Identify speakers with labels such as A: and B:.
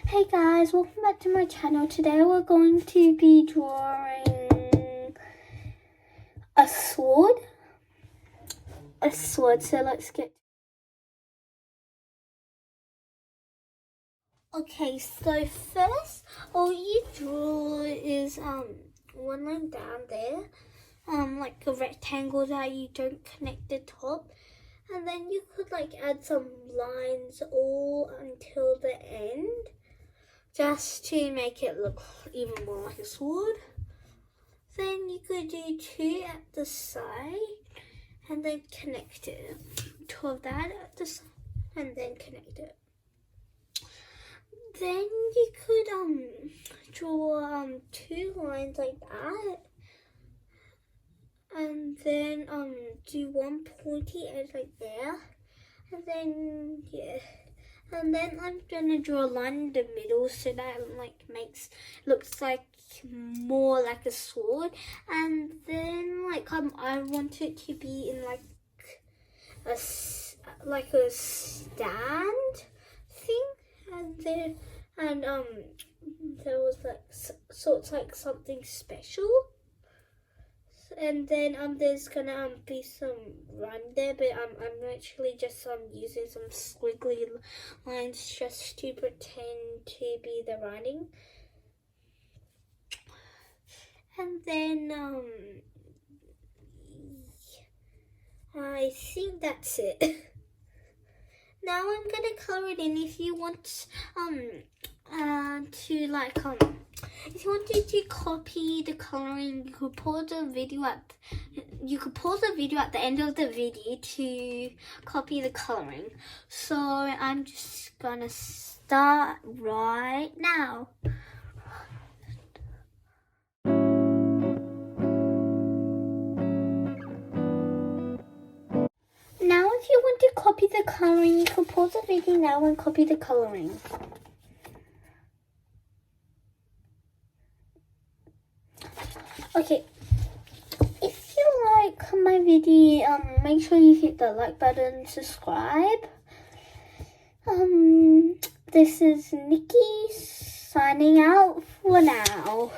A: Hey guys, welcome back to my channel. Today we're going to be drawing a sword. So let's get... Okay, so first all you draw is one line down there, like a rectangle that you don't connect the top. And then you could like add some lines all until the end, just to make it look even more like a sword. Then you could do two at the side and then connect it. Two of that at the side and then connect it. Then you could draw two lines like that. And then do one pointy edge like there. And then and then I'm gonna draw a line in the middle so that it looks like more like a sword. And then I want it to be in like a stand thing. And then there was like something special. And then there's gonna be some run there, but I'm actually just using some squiggly lines just to pretend to be the writing. And then I think that's it. Now I'm gonna color it in. If you want if you wanted to copy the coloring, you could pause the video at the end of the video to copy the coloring. So I'm just gonna start right now. Now if you want to copy the coloring, you can pause the video now and copy the coloring. Okay, if you like my video, make sure you hit the like button, subscribe. This is Nikki signing out for now.